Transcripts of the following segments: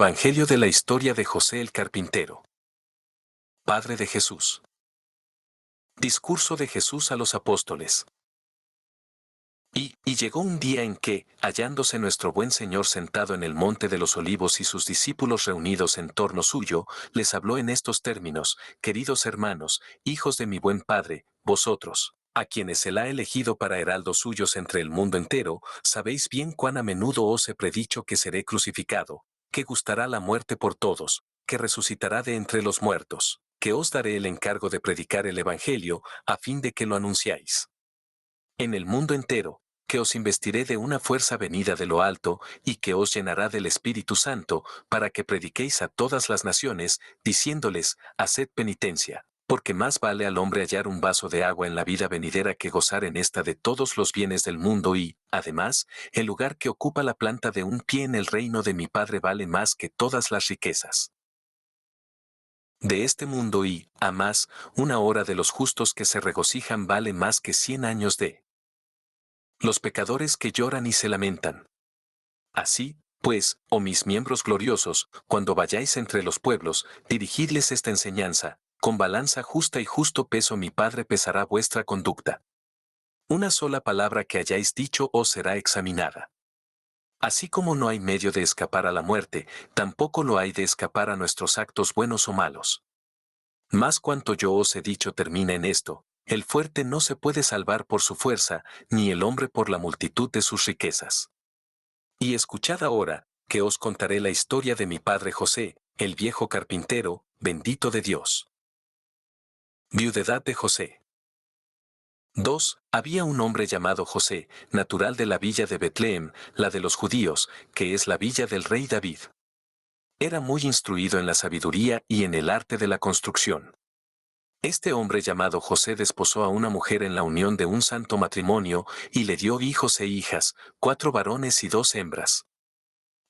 Evangelio de la historia de José el carpintero, padre de Jesús. Discurso de Jesús a los apóstoles. Y llegó un día en que, hallándose nuestro buen Señor sentado en el monte de los olivos y sus discípulos reunidos en torno suyo, les habló en estos términos: queridos hermanos, hijos de mi buen Padre, vosotros, a quienes Él ha elegido para heraldos suyos entre el mundo entero, sabéis bien cuán a menudo os he predicho que seré crucificado, que gustará la muerte por todos, que resucitará de entre los muertos, que os daré el encargo de predicar el Evangelio, a fin de que lo anunciáis en el mundo entero, que os investiré de una fuerza venida de lo alto, y que os llenará del Espíritu Santo, para que prediquéis a todas las naciones, diciéndoles: haced penitencia, porque más vale al hombre hallar un vaso de agua en la vida venidera que gozar en esta de todos los bienes del mundo y, además, el lugar que ocupa la planta de un pie en el reino de mi Padre vale más que todas las riquezas de este mundo y, a más, una hora de los justos que se regocijan vale más que 100 años de los pecadores que lloran y se lamentan. Así, pues, oh mis miembros gloriosos, cuando vayáis entre los pueblos, dirigidles esta enseñanza: con balanza justa y justo peso mi Padre pesará vuestra conducta. Una sola palabra que hayáis dicho os será examinada. Así como no hay medio de escapar a la muerte, tampoco lo hay de escapar a nuestros actos buenos o malos. Mas cuanto yo os he dicho termina en esto: el fuerte no se puede salvar por su fuerza, ni el hombre por la multitud de sus riquezas. Y escuchad ahora, que os contaré la historia de mi padre José, el viejo carpintero, bendito de Dios. Viudedad de José. 2. Había un hombre llamado José, natural de la villa de Betlehem, la de los judíos, que es la villa del rey David. Era muy instruido en la sabiduría y en el arte de la construcción. Este hombre llamado José desposó a una mujer en la unión de un santo matrimonio, y le dio hijos e hijas, 4 varones y 2 hembras.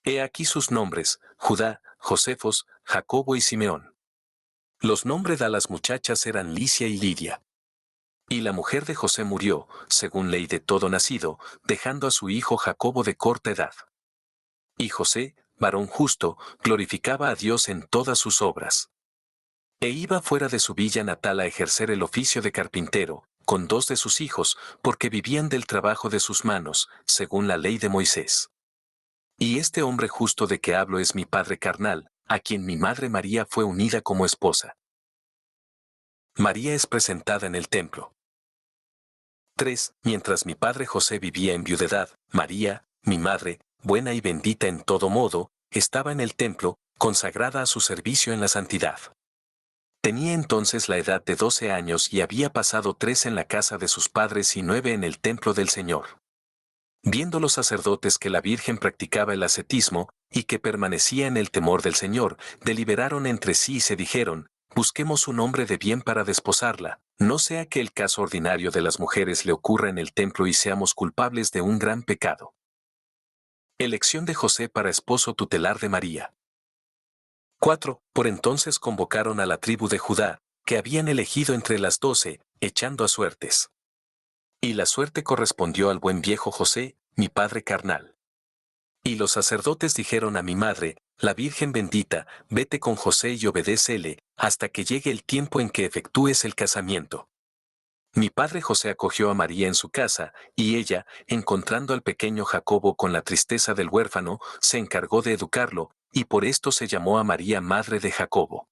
He aquí sus nombres: Judá, Josefos, Jacobo y Simeón. Los nombres de las muchachas eran Licia y Lidia. Y la mujer de José murió, según ley de todo nacido, dejando a su hijo Jacobo de corta edad. Y José, varón justo, glorificaba a Dios en todas sus obras. E iba fuera de su villa natal a ejercer el oficio de carpintero, con 2 de sus hijos, porque vivían del trabajo de sus manos, según la ley de Moisés. Y este hombre justo de que hablo es mi padre carnal, a quien mi madre María fue unida como esposa. María es presentada en el templo. 3. Mientras mi padre José vivía en viudedad, María, mi madre, buena y bendita en todo modo, estaba en el templo, consagrada a su servicio en la santidad. Tenía entonces la edad de 12 años y había pasado 3 en la casa de sus padres y 9 en el templo del Señor. Viendo los sacerdotes que la Virgen practicaba el ascetismo, y que permanecía en el temor del Señor, deliberaron entre sí y se dijeron: busquemos un hombre de bien para desposarla, no sea que el caso ordinario de las mujeres le ocurra en el templo y seamos culpables de un gran pecado. Elección de José para esposo tutelar de María. 4. Por entonces convocaron a la tribu de Judá, que habían elegido entre las 12, echando a suertes. Y la suerte correspondió al buen viejo José, mi padre carnal. Y los sacerdotes dijeron a mi madre, la Virgen bendita: vete con José y obedécele, hasta que llegue el tiempo en que efectúes el casamiento. Mi padre José acogió a María en su casa, y ella, encontrando al pequeño Jacobo con la tristeza del huérfano, se encargó de educarlo, y por esto se llamó a María madre de Jacobo.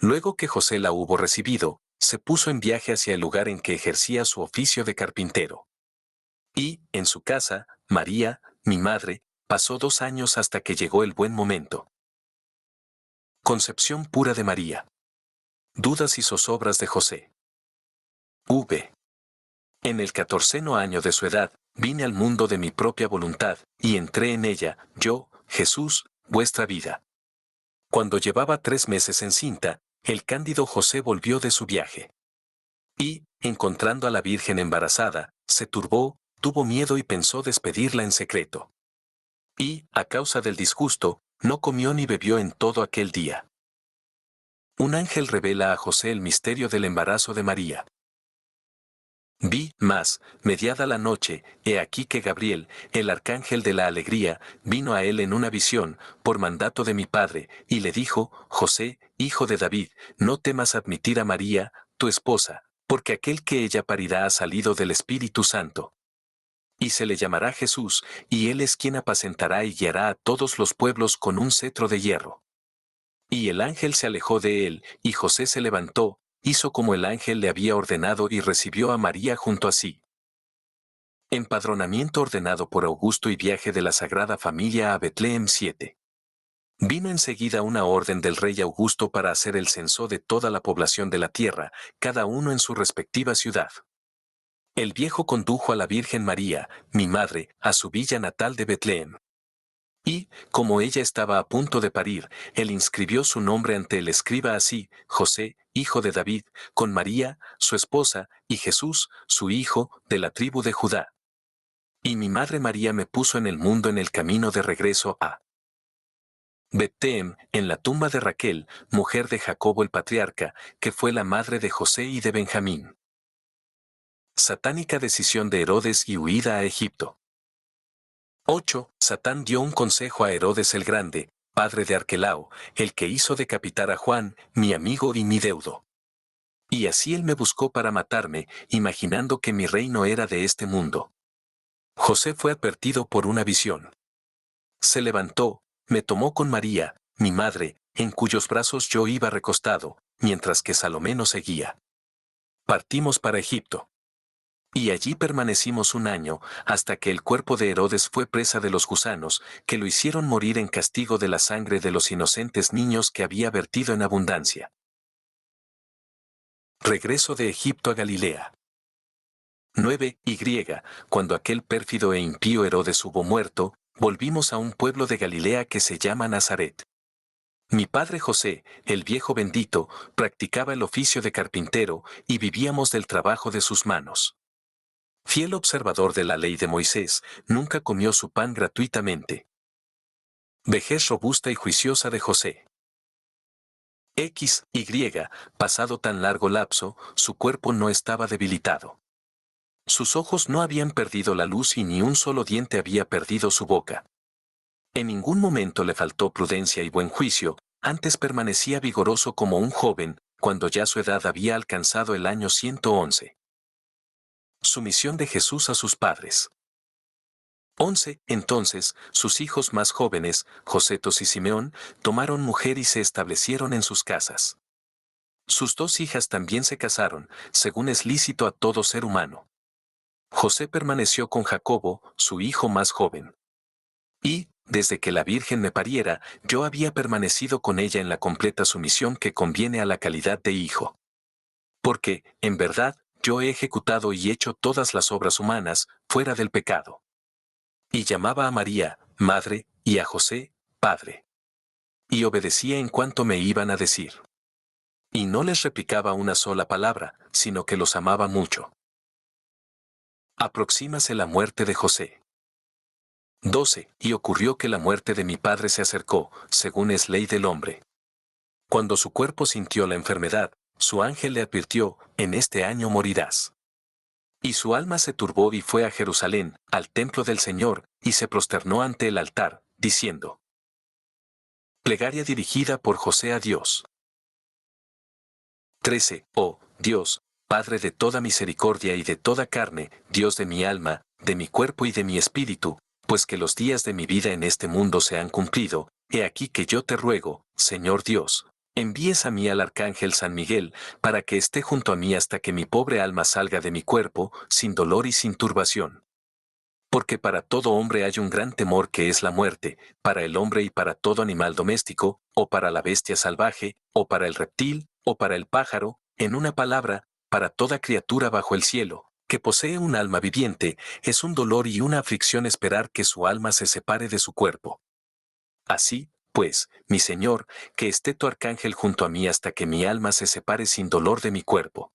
Luego que José la hubo recibido, se puso en viaje hacia el lugar en que ejercía su oficio de carpintero. Y, en su casa, María, mi madre, pasó 2 años hasta que llegó el buen momento. Concepción pura de María. Dudas y zozobras de José. V. En el 14º año de su edad, vine al mundo de mi propia voluntad, y entré en ella, yo, Jesús, vuestra vida. Cuando llevaba 3 meses encinta, el cándido José volvió de su viaje. Y, encontrando a la Virgen embarazada, se turbó, tuvo miedo y pensó despedirla en secreto. Y, a causa del disgusto, no comió ni bebió en todo aquel día. Un ángel revela a José el misterio del embarazo de María. Vi, más, mediada la noche, he aquí que Gabriel, el arcángel de la alegría, vino a él en una visión, por mandato de mi padre, y le dijo, José, hijo de David, no temas admitir a María, tu esposa, porque aquel que ella parirá ha salido del Espíritu Santo. Y se le llamará Jesús, y él es quien apacentará y guiará a todos los pueblos con un cetro de hierro. Y el ángel se alejó de él, y José se levantó, hizo como el ángel le había ordenado y recibió a María junto a sí. Empadronamiento ordenado por Augusto y viaje de la Sagrada Familia a Betlem 7. Vino enseguida una orden del rey Augusto para hacer el censo de toda la población de la tierra, cada uno en su respectiva ciudad. El viejo condujo a la Virgen María, mi madre, a su villa natal de Betlem. Y, como ella estaba a punto de parir, él inscribió su nombre ante el escriba así, José, hijo de David, con María, su esposa, y Jesús, su hijo, de la tribu de Judá. Y mi madre María me puso en el mundo en el camino de regreso a Betlem, en la tumba de Raquel, mujer de Jacobo el patriarca, que fue la madre de José y de Benjamín. Satánica decisión de Herodes y huida a Egipto. 8. Satán dio un consejo a Herodes el Grande, padre de Arquelao, el que hizo decapitar a Juan, mi amigo y mi deudo. Y así él me buscó para matarme, imaginando que mi reino era de este mundo. José fue advertido por una visión. Se levantó, me tomó con María, mi madre, en cuyos brazos yo iba recostado, mientras que Salomé nos seguía. Partimos para Egipto. Y allí permanecimos un año, hasta que el cuerpo de Herodes fue presa de los gusanos, que lo hicieron morir en castigo de la sangre de los inocentes niños que había vertido en abundancia. Regreso de Egipto a Galilea. 9. Cuando aquel pérfido e impío Herodes hubo muerto, volvimos a un pueblo de Galilea que se llama Nazaret. Mi padre José, el viejo bendito, practicaba el oficio de carpintero y vivíamos del trabajo de sus manos. Fiel observador de la ley de Moisés, nunca comió su pan gratuitamente. Vejez robusta y juiciosa de José. Pasado tan largo lapso, su cuerpo no estaba debilitado. Sus ojos no habían perdido la luz y ni un solo diente había perdido su boca. En ningún momento le faltó prudencia y buen juicio, antes permanecía vigoroso como un joven, cuando ya su edad había alcanzado el año 111. Sumisión de Jesús a sus padres. 11. Entonces, sus hijos más jóvenes, Josetos y Simeón, tomaron mujer y se establecieron en sus casas. Sus dos hijas también se casaron, según es lícito a todo ser humano. José permaneció con Jacobo, su hijo más joven. Y, desde que la Virgen me pariera, yo había permanecido con ella en la completa sumisión que conviene a la calidad de hijo. Porque, en verdad, yo he ejecutado y hecho todas las obras humanas, fuera del pecado. Y llamaba a María, madre, y a José, padre. Y obedecía en cuanto me iban a decir. Y no les replicaba una sola palabra, sino que los amaba mucho. Aproxímase la muerte de José. 12. Y ocurrió que la muerte de mi padre se acercó, según es ley del hombre. Cuando su cuerpo sintió la enfermedad, su ángel le advirtió, en este año morirás. Y su alma se turbó y fue a Jerusalén, al templo del Señor, y se prosternó ante el altar, diciendo. Plegaria dirigida por José a Dios. 13. Oh, Dios, Padre de toda misericordia y de toda carne, Dios de mi alma, de mi cuerpo y de mi espíritu, pues que los días de mi vida en este mundo se han cumplido, he aquí que yo te ruego, Señor Dios, envíes a mí al arcángel San Miguel, para que esté junto a mí hasta que mi pobre alma salga de mi cuerpo, sin dolor y sin turbación. Porque para todo hombre hay un gran temor que es la muerte, para el hombre y para todo animal doméstico, o para la bestia salvaje, o para el reptil, o para el pájaro, en una palabra, para toda criatura bajo el cielo, que posee un alma viviente, es un dolor y una aflicción esperar que su alma se separe de su cuerpo. Así, pues, mi Señor, que esté tu arcángel junto a mí hasta que mi alma se separe sin dolor de mi cuerpo.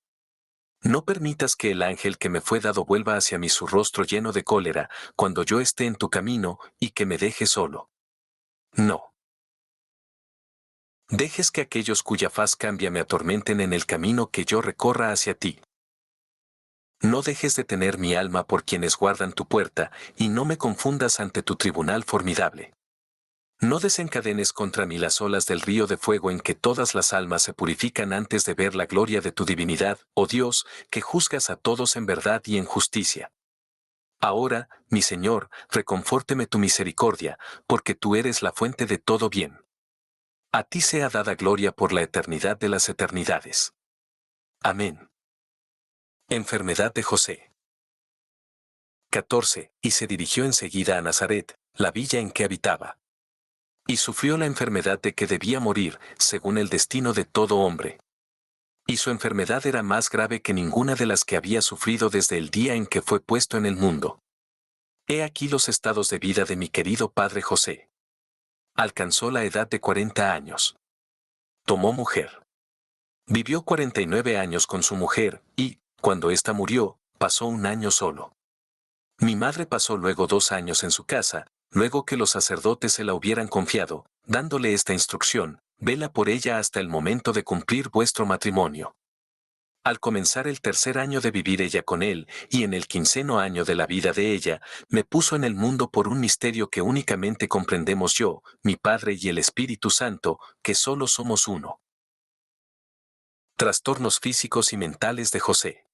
No permitas que el ángel que me fue dado vuelva hacia mí su rostro lleno de cólera, cuando yo esté en tu camino, y que me deje solo. No. Dejes que aquellos cuya faz cambia me atormenten en el camino que yo recorra hacia ti. No dejes de tener mi alma por quienes guardan tu puerta, y no me confundas ante tu tribunal formidable. No desencadenes contra mí las olas del río de fuego en que todas las almas se purifican antes de ver la gloria de tu divinidad, oh Dios, que juzgas a todos en verdad y en justicia. Ahora, mi Señor, reconfórteme tu misericordia, porque tú eres la fuente de todo bien. A ti sea dada gloria por la eternidad de las eternidades. Amén. Enfermedad de José. 14. Y se dirigió enseguida a Nazaret, la villa en que habitaba. Y sufrió la enfermedad de que debía morir, según el destino de todo hombre. Y su enfermedad era más grave que ninguna de las que había sufrido desde el día en que fue puesto en el mundo. He aquí los estados de vida de mi querido padre José. Alcanzó la edad de 40 años. Tomó mujer. Vivió 49 años con su mujer, y, cuando ésta murió, pasó un año solo. Mi madre pasó luego 2 años en su casa, luego que los sacerdotes se la hubieran confiado, dándole esta instrucción: vela por ella hasta el momento de cumplir vuestro matrimonio. Al comenzar el 3er año de vivir ella con él, y en el 15º año de la vida de ella, me puso en el mundo por un misterio que únicamente comprendemos yo, mi Padre y el Espíritu Santo, que solo somos uno. Trastornos físicos y mentales de José.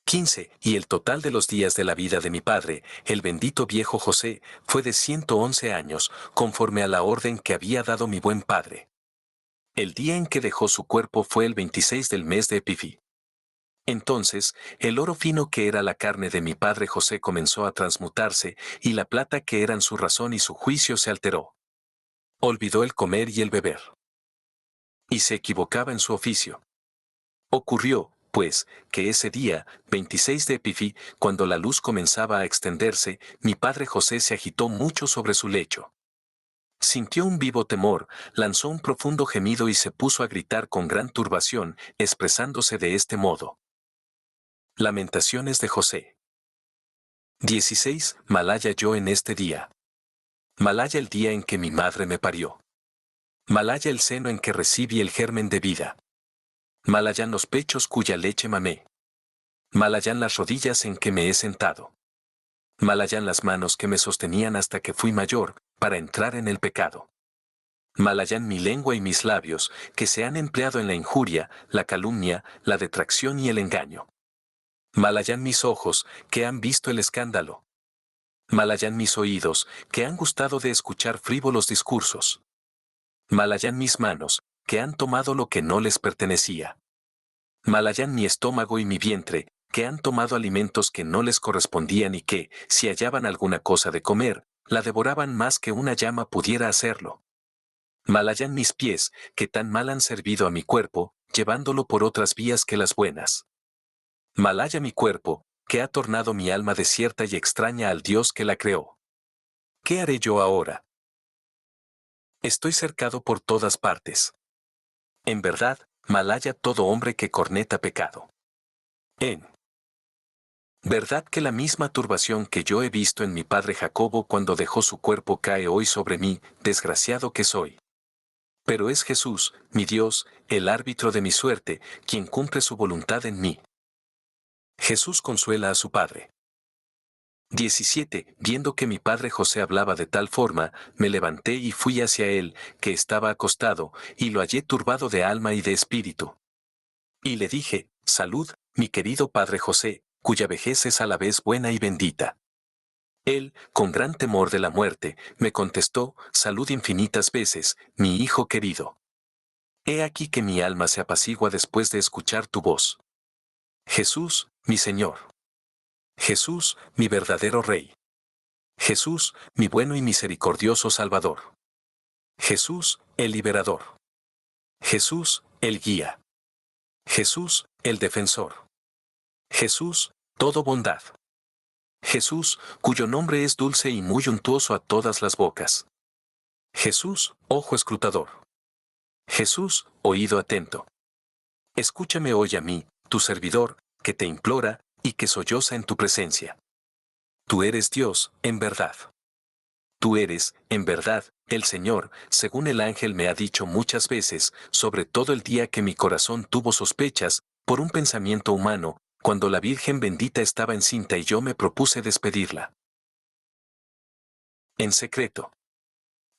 15. Y el total de los días de la vida de mi padre, el bendito viejo José, fue de 111 años, conforme a la orden que había dado mi buen padre. El día en que dejó su cuerpo fue el 26 del mes de Epifi. Entonces, el oro fino que era la carne de mi padre José comenzó a transmutarse, y la plata que eran su razón y su juicio se alteró. Olvidó el comer y el beber. Y se equivocaba en su oficio. Ocurrió, pues, que ese día, 26 de Epifi, cuando la luz comenzaba a extenderse, mi padre José se agitó mucho sobre su lecho. Sintió un vivo temor, lanzó un profundo gemido y se puso a gritar con gran turbación, expresándose de este modo. Lamentaciones de José. 16. Malaya yo en este día. Malaya el día en que mi madre me parió. Malaya el seno en que recibí el germen de vida. Malayan los pechos cuya leche mamé. Malayan las rodillas en que me he sentado. Malayan las manos que me sostenían hasta que fui mayor, para entrar en el pecado. Malayan mi lengua y mis labios, que se han empleado en la injuria, la calumnia, la detracción y el engaño. Malayan mis ojos, que han visto el escándalo. Malayan mis oídos, que han gustado de escuchar frívolos discursos. Malayan mis manos, que han tomado lo que no les pertenecía. Malayan mi estómago y mi vientre, que han tomado alimentos que no les correspondían y que, si hallaban alguna cosa de comer, la devoraban más que una llama pudiera hacerlo. Malayan mis pies, que tan mal han servido a mi cuerpo, llevándolo por otras vías que las buenas. Malaya mi cuerpo, que ha tornado mi alma desierta y extraña al Dios que la creó. ¿Qué haré yo ahora? Estoy cercado por todas partes. En verdad, malaya todo hombre que corneta pecado. En verdad que la misma turbación que yo he visto en mi padre Jacobo cuando dejó su cuerpo cae hoy sobre mí, desgraciado que soy. Pero es Jesús, mi Dios, el árbitro de mi suerte, quien cumple su voluntad en mí. Jesús consuela a su padre. 17. Viendo que mi padre José hablaba de tal forma, me levanté y fui hacia él, que estaba acostado, y lo hallé turbado de alma y de espíritu. Y le dije: salud, mi querido padre José, cuya vejez es a la vez buena y bendita. Él, con gran temor de la muerte, me contestó: salud infinitas veces, mi hijo querido. He aquí que mi alma se apacigua después de escuchar tu voz. Jesús, mi Señor. Jesús, mi verdadero Rey. Jesús, mi bueno y misericordioso Salvador. Jesús, el liberador. Jesús, el guía. Jesús, el defensor. Jesús, todo bondad. Jesús, cuyo nombre es dulce y muy untuoso a todas las bocas. Jesús, ojo escrutador. Jesús, oído atento. Escúchame hoy a mí, tu servidor, que te implora, y que solloza en tu presencia. Tú eres Dios, en verdad. Tú eres, en verdad, el Señor, según el ángel me ha dicho muchas veces, sobre todo el día que mi corazón tuvo sospechas, por un pensamiento humano, cuando la Virgen bendita estaba encinta y yo me propuse despedirla. En secreto.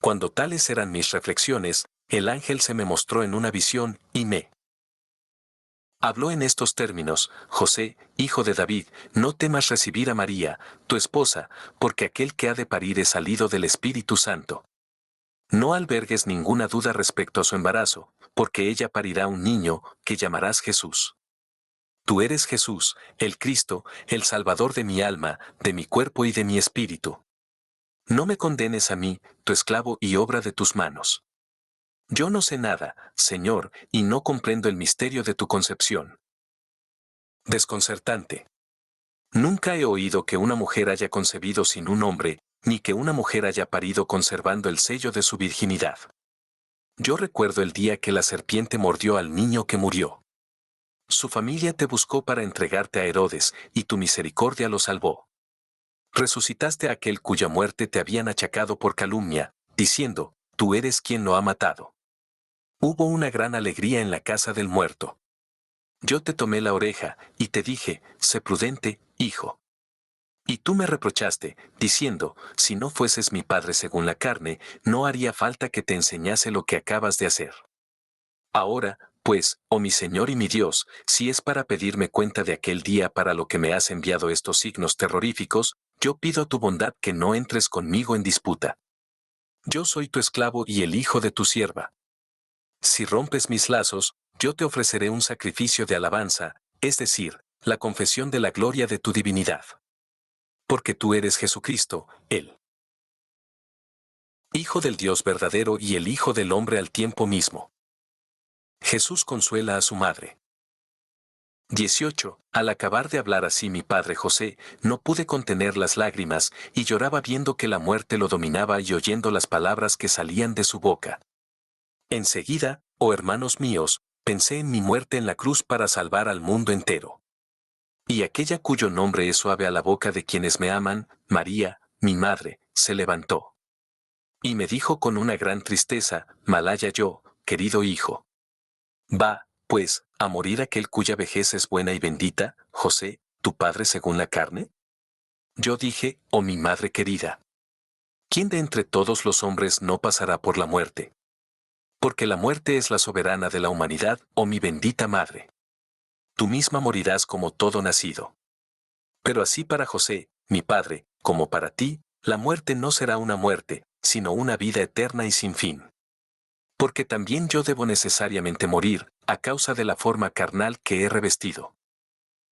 Cuando tales eran mis reflexiones, el ángel se me mostró en una visión, y me habló en estos términos: José, hijo de David, no temas recibir a María, tu esposa, porque aquel que ha de parir es salido del Espíritu Santo. No albergues ninguna duda respecto a su embarazo, porque ella parirá un niño, que llamarás Jesús. Tú eres Jesús, el Cristo, el Salvador de mi alma, de mi cuerpo y de mi espíritu. No me condenes a mí, tu esclavo y obra de tus manos. Yo no sé nada, Señor, y no comprendo el misterio de tu concepción. Desconcertante. Nunca he oído que una mujer haya concebido sin un hombre, ni que una mujer haya parido conservando el sello de su virginidad. Yo recuerdo el día que la serpiente mordió al niño que murió. Su familia te buscó para entregarte a Herodes, y tu misericordia lo salvó. Resucitaste a aquel cuya muerte te habían achacado por calumnia, diciendo: tú eres quien lo ha matado. Hubo una gran alegría en la casa del muerto. Yo te tomé la oreja, y te dije: sé prudente, hijo. Y tú me reprochaste, diciendo: si no fueses mi padre según la carne, no haría falta que te enseñase lo que acabas de hacer. Ahora, pues, oh mi Señor y mi Dios, si es para pedirme cuenta de aquel día para lo que me has enviado estos signos terroríficos, yo pido a tu bondad que no entres conmigo en disputa. Yo soy tu esclavo y el hijo de tu sierva. Si rompes mis lazos, yo te ofreceré un sacrificio de alabanza, es decir, la confesión de la gloria de tu divinidad. Porque tú eres Jesucristo, el Hijo del Dios verdadero y el Hijo del hombre al tiempo mismo. Jesús consuela a su madre. 18. Al acabar de hablar así mi padre José, no pude contener las lágrimas, y lloraba viendo que la muerte lo dominaba y oyendo las palabras que salían de su boca. Enseguida, oh hermanos míos, pensé en mi muerte en la cruz para salvar al mundo entero. Y aquella cuyo nombre es suave a la boca de quienes me aman, María, mi madre, se levantó. Y me dijo con una gran tristeza: malhaya yo, querido hijo. Va, pues, a morir aquel cuya vejez es buena y bendita, José, tu padre según la carne. Yo dije: oh mi madre querida, ¿quién de entre todos los hombres no pasará por la muerte? Porque la muerte es la soberana de la humanidad, oh mi bendita madre. Tú misma morirás como todo nacido. Pero así para José, mi padre, como para ti, la muerte no será una muerte, sino una vida eterna y sin fin. Porque también yo debo necesariamente morir, a causa de la forma carnal que he revestido.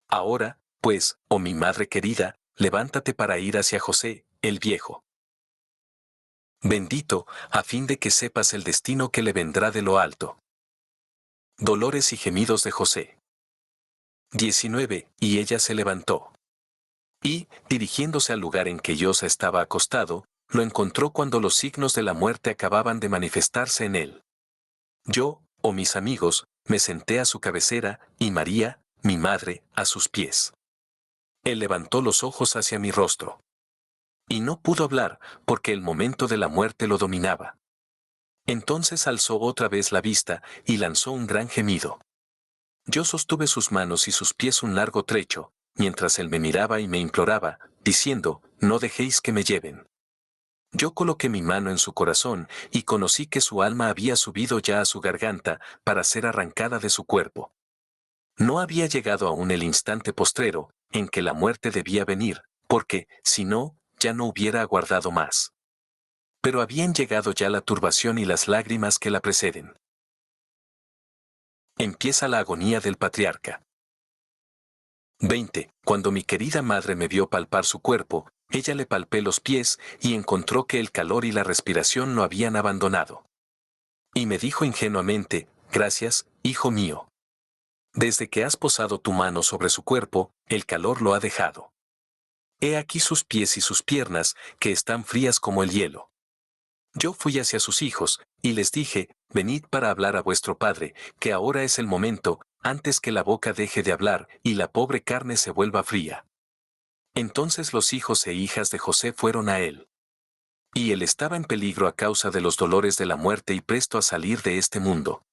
Ahora, pues, oh mi madre querida, levántate para ir hacia José, el viejo. Bendito, a fin de que sepas el destino que le vendrá de lo alto. Dolores y gemidos de José. 19. Y ella se levantó. Y, dirigiéndose al lugar en que Yosa estaba acostado, lo encontró cuando los signos de la muerte acababan de manifestarse en él. Yo, oh mis amigos, me senté a su cabecera, y María, mi madre, a sus pies. Él levantó los ojos hacia mi rostro. Y no pudo hablar, porque el momento de la muerte lo dominaba. Entonces alzó otra vez la vista, y lanzó un gran gemido. Yo sostuve sus manos y sus pies un largo trecho, mientras él me miraba y me imploraba, diciendo: no dejéis que me lleven. Yo coloqué mi mano en su corazón, y conocí que su alma había subido ya a su garganta, para ser arrancada de su cuerpo. No había llegado aún el instante postrero, en que la muerte debía venir, porque, si no, ya no hubiera aguardado más. Pero habían llegado ya la turbación y las lágrimas que la preceden. Empieza la agonía del patriarca. 20. Cuando mi querida madre me vio palpar su cuerpo, ella le palpé los pies, y encontró que el calor y la respiración lo habían abandonado. Y me dijo ingenuamente: gracias, hijo mío. Desde que has posado tu mano sobre su cuerpo, el calor lo ha dejado. He aquí sus pies y sus piernas, que están frías como el hielo. Yo fui hacia sus hijos, y les dije: venid para hablar a vuestro padre, que ahora es el momento, antes que la boca deje de hablar, y la pobre carne se vuelva fría. Entonces los hijos e hijas de José fueron a él. Y él estaba en peligro a causa de los dolores de la muerte y presto a salir de este mundo.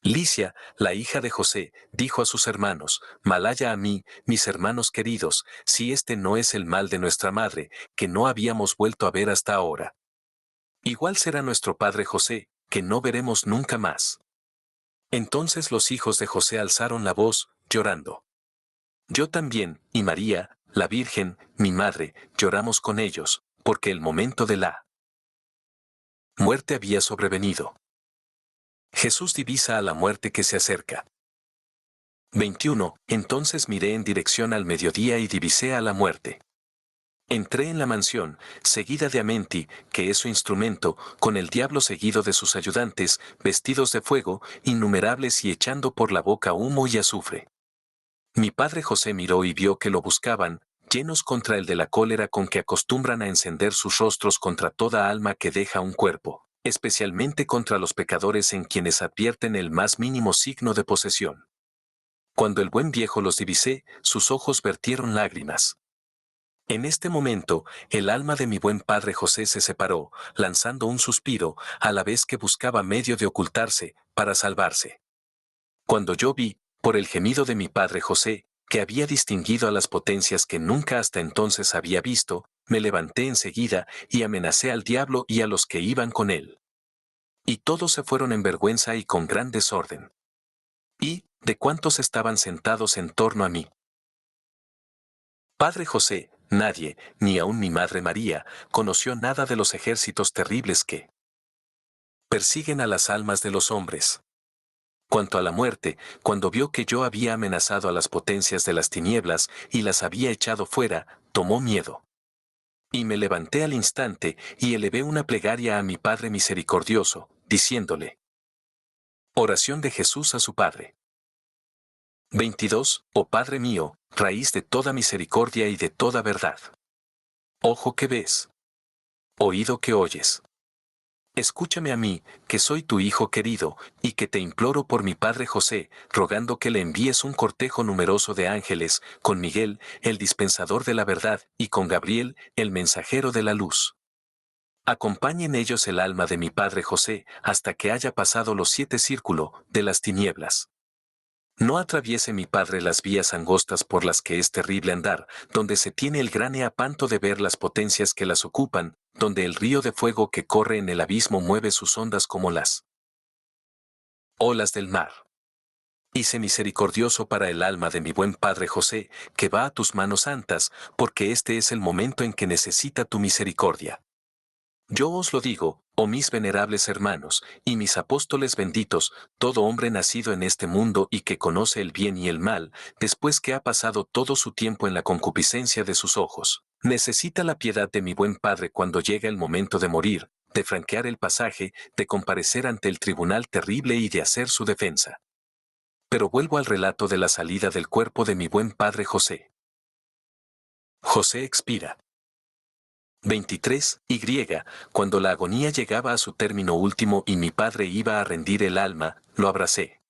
Licia, la hija de José, dijo a sus hermanos, Malaya a mí, mis hermanos queridos, si este no es el mal de nuestra madre, que no habíamos vuelto a ver hasta ahora. Igual será nuestro padre José, que no veremos nunca más. Entonces los hijos de José alzaron la voz, llorando. Yo también, y María, la Virgen, mi madre, lloramos con ellos, porque el momento de la muerte había sobrevenido. Jesús divisa a la muerte que se acerca. 21. Entonces miré en dirección al mediodía y divisé a la muerte. Entré en la mansión, seguida de Amenti, que es su instrumento, con el diablo seguido de sus ayudantes, vestidos de fuego, innumerables y echando por la boca humo y azufre. Mi padre José miró y vio que lo buscaban, llenos contra el de la cólera con que acostumbran a encender sus rostros contra toda alma que deja un cuerpo, especialmente contra los pecadores en quienes advierten el más mínimo signo de posesión. Cuando el buen viejo los divisé, sus ojos vertieron lágrimas. En este momento, el alma de mi buen padre José se separó, lanzando un suspiro, a la vez que buscaba medio de ocultarse, para salvarse. Cuando yo vi, por el gemido de mi padre José, que había distinguido a las potencias que nunca hasta entonces había visto, me levanté enseguida y amenacé al diablo y a los que iban con él. Y todos se fueron en vergüenza y con gran desorden. ¿Y de cuántos estaban sentados en torno a mí? Padre José, nadie, ni aun mi madre María, conoció nada de los ejércitos terribles que persiguen a las almas de los hombres. Cuanto a la muerte, cuando vio que yo había amenazado a las potencias de las tinieblas y las había echado fuera, tomó miedo. Y me levanté al instante y elevé una plegaria a mi Padre misericordioso, diciéndole: Oración de Jesús a su Padre. 22. Oh Padre mío, raíz de toda misericordia y de toda verdad. Ojo que ves. Oído que oyes. Escúchame a mí, que soy tu hijo querido, y que te imploro por mi padre José, rogando que le envíes un cortejo numeroso de ángeles, con Miguel, el dispensador de la verdad, y con Gabriel, el mensajero de la luz. Acompañen ellos el alma de mi padre José, hasta que haya pasado los 7 círculos de las tinieblas. No atraviese mi padre las vías angostas por las que es terrible andar, donde se tiene el gran apanto de ver las potencias que las ocupan, donde el río de fuego que corre en el abismo mueve sus ondas como las olas del mar. Y sé misericordioso para el alma de mi buen padre José, que va a tus manos santas, porque este es el momento en que necesita tu misericordia. Yo os lo digo, oh mis venerables hermanos, y mis apóstoles benditos, todo hombre nacido en este mundo y que conoce el bien y el mal, después que ha pasado todo su tiempo en la concupiscencia de sus ojos, necesita la piedad de mi buen Padre cuando llega el momento de morir, de franquear el pasaje, de comparecer ante el tribunal terrible y de hacer su defensa. Pero vuelvo al relato de la salida del cuerpo de mi buen Padre José. José expira. 23. Y, cuando la agonía llegaba a su término último y mi padre iba a rendir el alma, lo abracé.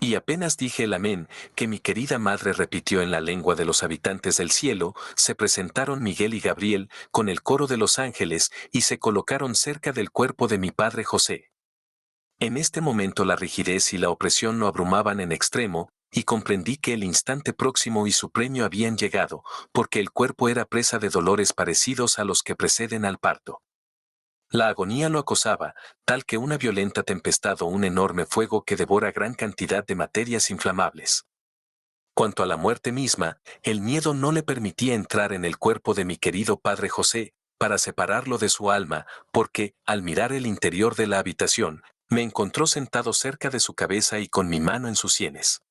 Y apenas dije el amén, que mi querida madre repitió en la lengua de los habitantes del cielo, se presentaron Miguel y Gabriel con el coro de los ángeles y se colocaron cerca del cuerpo de mi padre José. En este momento la rigidez y la opresión lo abrumaban en extremo, y comprendí que el instante próximo y su premio habían llegado, porque el cuerpo era presa de dolores parecidos a los que preceden al parto. La agonía lo acosaba, tal que una violenta tempestad o un enorme fuego que devora gran cantidad de materias inflamables. Cuanto a la muerte misma, el miedo no le permitía entrar en el cuerpo de mi querido padre José, para separarlo de su alma, porque, al mirar el interior de la habitación, me encontró sentado cerca de su cabeza y con mi mano en sus sienes.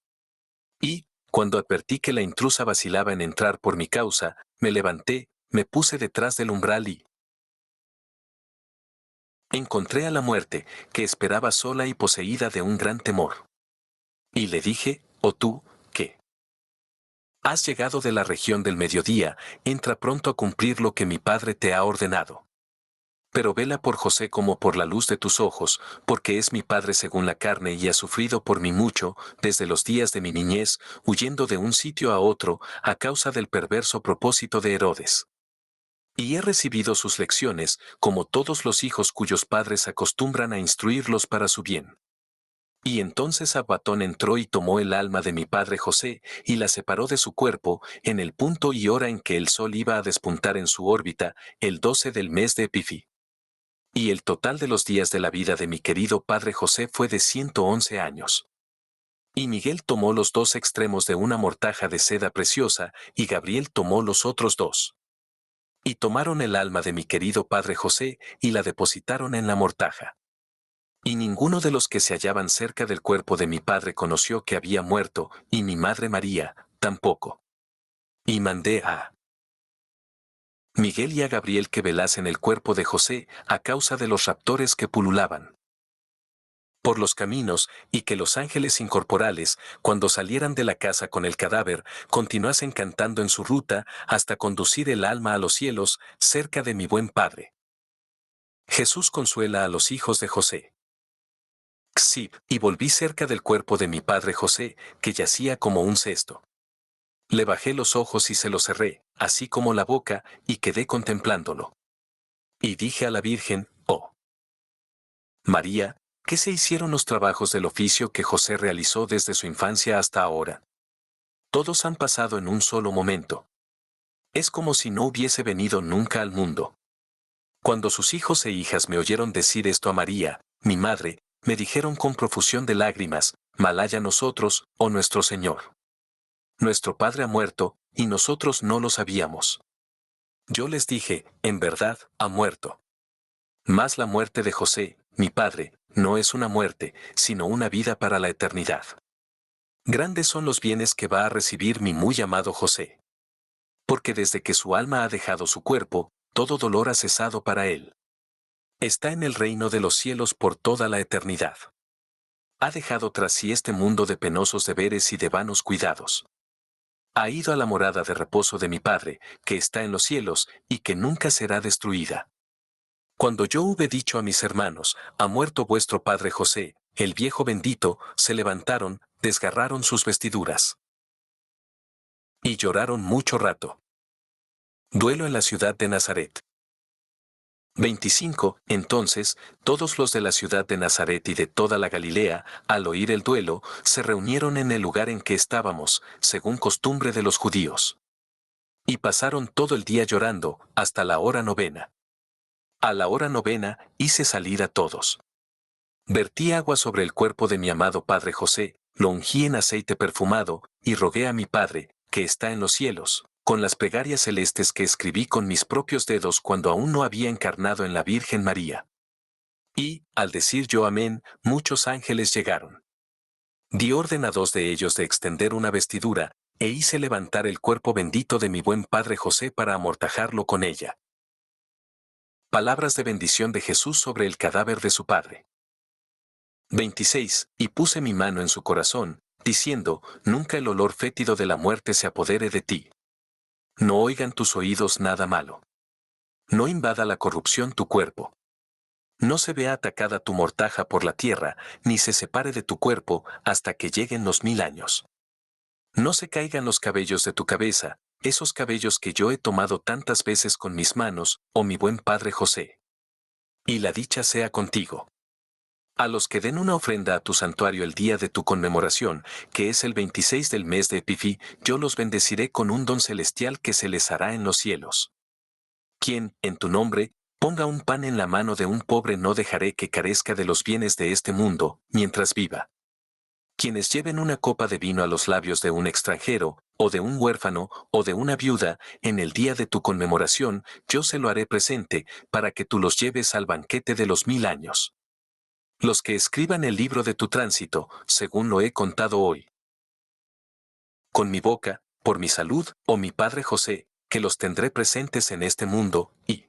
Y, cuando advertí que la intrusa vacilaba en entrar por mi causa, me levanté, me puse detrás del umbral y encontré a la muerte, que esperaba sola y poseída de un gran temor. Y le dije: «Oh tú, ¿qué? Has llegado de la región del mediodía, entra pronto a cumplir lo que mi padre te ha ordenado. Pero vela por José como por la luz de tus ojos, porque es mi padre según la carne y ha sufrido por mí mucho, desde los días de mi niñez, huyendo de un sitio a otro, a causa del perverso propósito de Herodes. Y he recibido sus lecciones, como todos los hijos cuyos padres acostumbran a instruirlos para su bien. Y entonces Abatón entró y tomó el alma de mi padre José, y la separó de su cuerpo, en el punto y hora en que el sol iba a despuntar en su órbita, el 12 del mes de Epifi. Y el total de los días de la vida de mi querido padre José fue de 111 años. Y Miguel tomó los dos extremos de una mortaja de seda preciosa, y Gabriel tomó los otros dos. Y tomaron el alma de mi querido padre José, y la depositaron en la mortaja. Y ninguno de los que se hallaban cerca del cuerpo de mi padre conoció que había muerto, y mi madre María, tampoco. Y mandé a Miguel y a Gabriel que velasen el cuerpo de José a causa de los raptores que pululaban por los caminos, y que los ángeles incorporales, cuando salieran de la casa con el cadáver, continuasen cantando en su ruta hasta conducir el alma a los cielos, cerca de mi buen Padre. Jesús consuela a los hijos de José. Xib, y volví cerca del cuerpo de mi padre José, que yacía como un cesto. Le bajé los ojos y se los cerré, así como la boca, y quedé contemplándolo. Y dije a la Virgen, oh María, ¿qué se hicieron los trabajos del oficio que José realizó desde su infancia hasta ahora? Todos han pasado en un solo momento. Es como si no hubiese venido nunca al mundo. Cuando sus hijos e hijas me oyeron decir esto a María, mi madre, me dijeron con profusión de lágrimas, malaya nosotros, oh nuestro Señor. Nuestro padre ha muerto, y nosotros no lo sabíamos. Yo les dije, en verdad, ha muerto. Mas la muerte de José, mi padre, no es una muerte, sino una vida para la eternidad. Grandes son los bienes que va a recibir mi muy amado José. Porque desde que su alma ha dejado su cuerpo, todo dolor ha cesado para él. Está en el reino de los cielos por toda la eternidad. Ha dejado tras sí este mundo de penosos deberes y de vanos cuidados. Ha ido a la morada de reposo de mi Padre, que está en los cielos, y que nunca será destruida. Cuando yo hube dicho a mis hermanos, ha muerto vuestro padre José, el viejo bendito, se levantaron, desgarraron sus vestiduras. Y lloraron mucho rato. Duelo en la ciudad de Nazaret. 25. Entonces, todos los de la ciudad de Nazaret y de toda la Galilea, al oír el duelo, se reunieron en el lugar en que estábamos, según costumbre de los judíos. Y pasaron todo el día llorando, hasta la hora novena. A la hora novena, hice salir a todos. Vertí agua sobre el cuerpo de mi amado padre José, lo ungí en aceite perfumado, y rogué a mi Padre, que está en los cielos, con las plegarias celestes que escribí con mis propios dedos cuando aún no había encarnado en la Virgen María. Y, al decir yo amén, muchos ángeles llegaron. Di orden a dos de ellos de extender una vestidura, e hice levantar el cuerpo bendito de mi buen padre José para amortajarlo con ella. Palabras de bendición de Jesús sobre el cadáver de su padre. 26. Y puse mi mano en su corazón, diciendo, nunca el olor fétido de la muerte se apodere de ti. No oigan tus oídos nada malo. No invada la corrupción tu cuerpo. No se vea atacada tu mortaja por la tierra, ni se separe de tu cuerpo hasta que lleguen los 1000 años. No se caigan los cabellos de tu cabeza, esos cabellos que yo he tomado tantas veces con mis manos, oh mi buen padre José. Y la dicha sea contigo. A los que den una ofrenda a tu santuario el día de tu conmemoración, que es el 26 del mes de Epifi, yo los bendeciré con un don celestial que se les hará en los cielos. Quien, en tu nombre, ponga un pan en la mano de un pobre no dejaré que carezca de los bienes de este mundo, mientras viva. Quienes lleven una copa de vino a los labios de un extranjero, o de un huérfano, o de una viuda, en el día de tu conmemoración, yo se lo haré presente, para que tú los lleves al banquete de los 1000 años. Los que escriban el libro de tu tránsito, según lo he contado hoy. Con mi boca, por mi salud, oh mi Padre José, que los tendré presentes en este mundo, y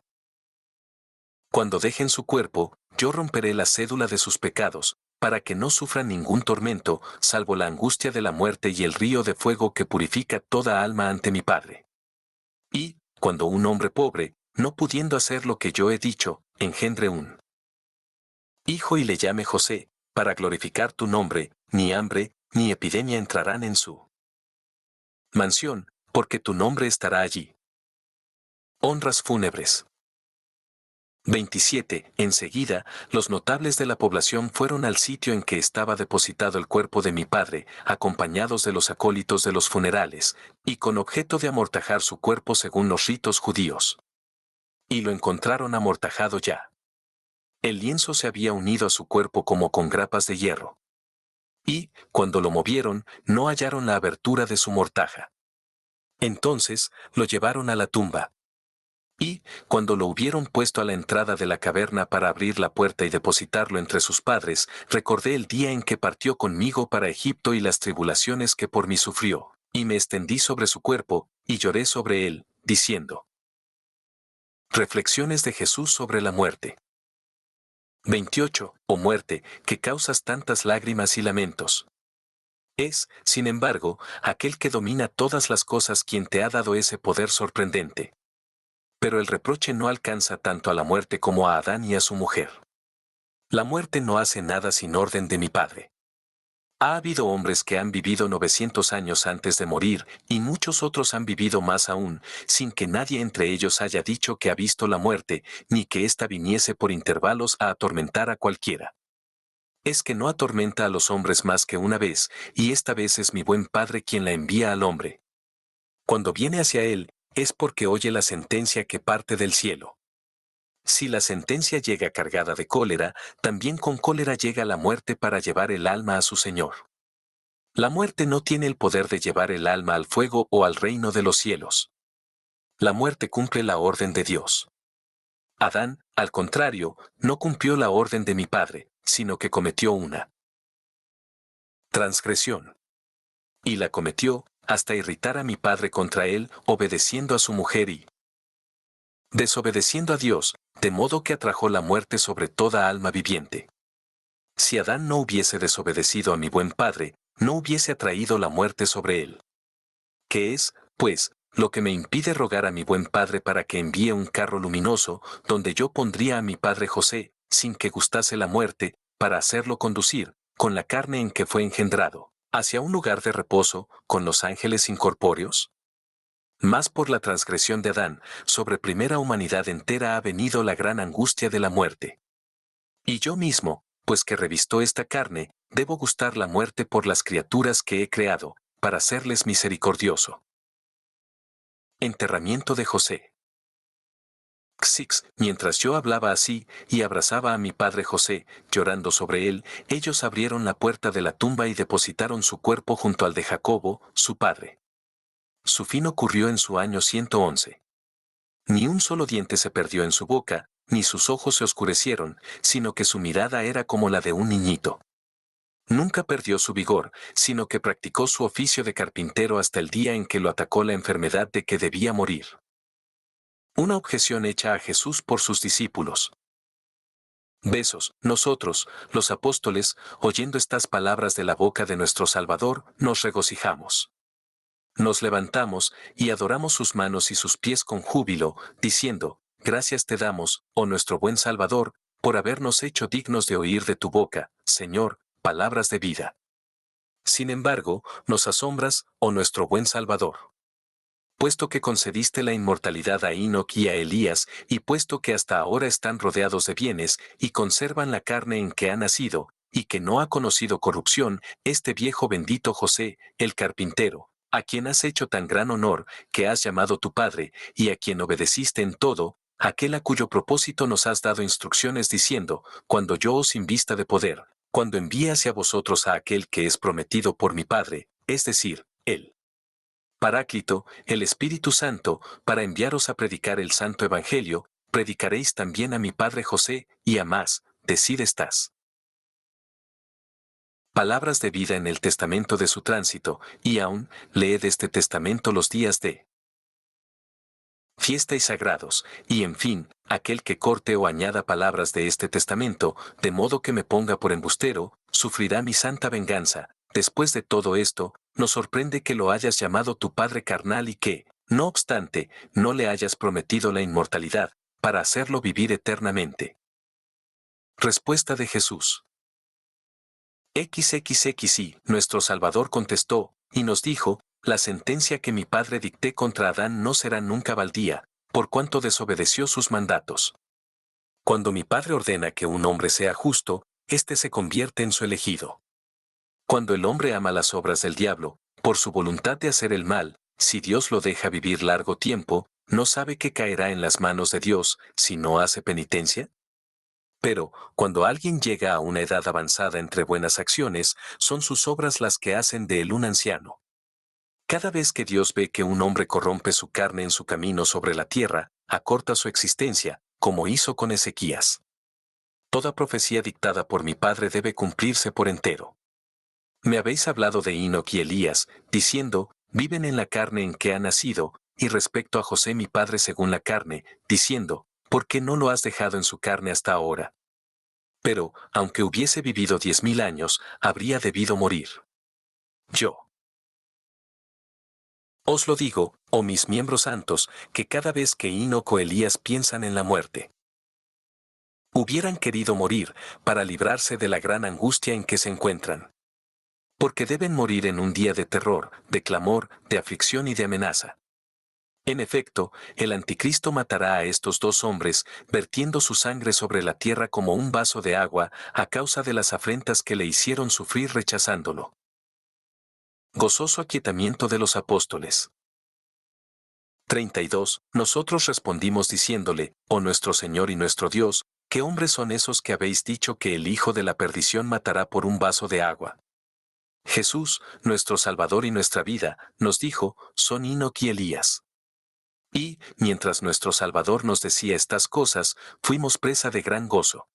cuando dejen su cuerpo, yo romperé la cédula de sus pecados, para que no sufran ningún tormento, salvo la angustia de la muerte y el río de fuego que purifica toda alma ante mi Padre. Y, cuando un hombre pobre, no pudiendo hacer lo que yo he dicho, engendre un hijo y le llame José, para glorificar tu nombre, ni hambre, ni epidemia entrarán en su mansión, porque tu nombre estará allí. Honras fúnebres. 27. Enseguida, los notables de la población fueron al sitio en que estaba depositado el cuerpo de mi padre, acompañados de los acólitos de los funerales, y con objeto de amortajar su cuerpo según los ritos judíos. Y lo encontraron amortajado ya. El lienzo se había unido a su cuerpo como con grapas de hierro. Y, cuando lo movieron, no hallaron la abertura de su mortaja. Entonces, lo llevaron a la tumba. Y, cuando lo hubieron puesto a la entrada de la caverna para abrir la puerta y depositarlo entre sus padres, recordé el día en que partió conmigo para Egipto y las tribulaciones que por mí sufrió, y me extendí sobre su cuerpo, y lloré sobre él, diciendo. Reflexiones de Jesús sobre la muerte. 28. Oh muerte, que causas tantas lágrimas y lamentos. Es, sin embargo, aquel que domina todas las cosas quien te ha dado ese poder sorprendente. Pero el reproche no alcanza tanto a la muerte como a Adán y a su mujer. La muerte no hace nada sin orden de mi Padre. Ha habido hombres que han vivido 900 años antes de morir, y muchos otros han vivido más aún, sin que nadie entre ellos haya dicho que ha visto la muerte, ni que ésta viniese por intervalos a atormentar a cualquiera. Es que no atormenta a los hombres más que una vez, y esta vez es mi buen Padre quien la envía al hombre. Cuando viene hacia él, es porque oye la sentencia que parte del cielo. Si la sentencia llega cargada de cólera, también con cólera llega la muerte para llevar el alma a su Señor. La muerte no tiene el poder de llevar el alma al fuego o al reino de los cielos. La muerte cumple la orden de Dios. Adán, al contrario, no cumplió la orden de mi Padre, sino que cometió una transgresión. Y la cometió, hasta irritar a mi Padre contra él, obedeciendo a su mujer y desobedeciendo a Dios, de modo que atrajo la muerte sobre toda alma viviente. Si Adán no hubiese desobedecido a mi buen Padre, no hubiese atraído la muerte sobre él. ¿Qué es, pues, lo que me impide rogar a mi buen Padre para que envíe un carro luminoso, donde yo pondría a mi padre José, sin que gustase la muerte, para hacerlo conducir, con la carne en que fue engendrado, hacia un lugar de reposo, con los ángeles incorpóreos? Más por la transgresión de Adán, sobre primera humanidad entera ha venido la gran angustia de la muerte. Y yo mismo, pues que revistó esta carne, debo gustar la muerte por las criaturas que he creado, para serles misericordioso. Enterramiento de José. Mientras yo hablaba así, y abrazaba a mi padre José, llorando sobre él, ellos abrieron la puerta de la tumba y depositaron su cuerpo junto al de Jacobo, su padre. Su fin ocurrió en su año 111. Ni un solo diente se perdió en su boca, ni sus ojos se oscurecieron, sino que su mirada era como la de un niñito. Nunca perdió su vigor, sino que practicó su oficio de carpintero hasta el día en que lo atacó la enfermedad de que debía morir. Una objeción hecha a Jesús por sus discípulos. Besos. Nosotros, los apóstoles, oyendo estas palabras de la boca de nuestro Salvador, nos regocijamos. Nos levantamos y adoramos sus manos y sus pies con júbilo, diciendo, gracias te damos, oh nuestro buen Salvador, por habernos hecho dignos de oír de tu boca, Señor, palabras de vida. Sin embargo, nos asombras, oh nuestro buen Salvador. Puesto que concediste la inmortalidad a Enoc y a Elías, y puesto que hasta ahora están rodeados de bienes, y conservan la carne en que ha nacido, y que no ha conocido corrupción, este viejo bendito José, el carpintero, a quien has hecho tan gran honor, que has llamado tu Padre, y a quien obedeciste en todo, aquel a cuyo propósito nos has dado instrucciones diciendo, cuando yo os invista de poder, cuando envíe hacia vosotros a aquel que es prometido por mi Padre, es decir, él. Paráclito, el Espíritu Santo, para enviaros a predicar el Santo Evangelio, predicaréis también a mi Padre José, y a más, decid estás. Palabras de vida en el testamento de su tránsito, y aún, leed este testamento los días de fiesta y sagrados, y en fin, aquel que corte o añada palabras de este testamento, de modo que me ponga por embustero, sufrirá mi santa venganza. Después de todo esto, nos sorprende que lo hayas llamado tu padre carnal y que, no obstante, no le hayas prometido la inmortalidad, para hacerlo vivir eternamente. Respuesta de Jesús. XXXI, nuestro Salvador contestó, y nos dijo, la sentencia que mi padre dicté contra Adán no será nunca baldía, por cuanto desobedeció sus mandatos. Cuando mi Padre ordena que un hombre sea justo, éste se convierte en su elegido. Cuando el hombre ama las obras del diablo, por su voluntad de hacer el mal, si Dios lo deja vivir largo tiempo, ¿no sabe que caerá en las manos de Dios si no hace penitencia? Pero, cuando alguien llega a una edad avanzada entre buenas acciones, son sus obras las que hacen de él un anciano. Cada vez que Dios ve que un hombre corrompe su carne en su camino sobre la tierra, acorta su existencia, como hizo con Ezequías. Toda profecía dictada por mi Padre debe cumplirse por entero. Me habéis hablado de Enoc y Elías, diciendo, viven en la carne en que ha nacido, y respecto a José mi padre según la carne, diciendo, ¿por qué no lo has dejado en su carne hasta ahora? Pero, aunque hubiese vivido 10.000 años, habría debido morir. Yo os lo digo, oh mis miembros santos, que cada vez que Enoc o Elías piensan en la muerte, hubieran querido morir para librarse de la gran angustia en que se encuentran. Porque deben morir en un día de terror, de clamor, de aflicción y de amenaza. En efecto, el anticristo matará a estos dos hombres, vertiendo su sangre sobre la tierra como un vaso de agua, a causa de las afrentas que le hicieron sufrir rechazándolo. Gozoso aquietamiento de los apóstoles. 32. Nosotros respondimos diciéndole, oh nuestro Señor y nuestro Dios, ¿qué hombres son esos que habéis dicho que el Hijo de la perdición matará por un vaso de agua? Jesús, nuestro Salvador y nuestra vida, nos dijo, son Enoc y Elías. Y, mientras nuestro Salvador nos decía estas cosas, fuimos presa de gran gozo.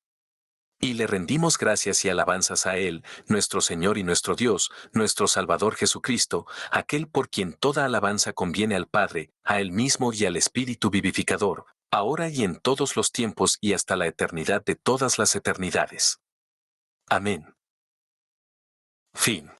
Y le rendimos gracias y alabanzas a Él, nuestro Señor y nuestro Dios, nuestro Salvador Jesucristo, aquel por quien toda alabanza conviene al Padre, a Él mismo y al Espíritu vivificador, ahora y en todos los tiempos y hasta la eternidad de todas las eternidades. Amén. Fin.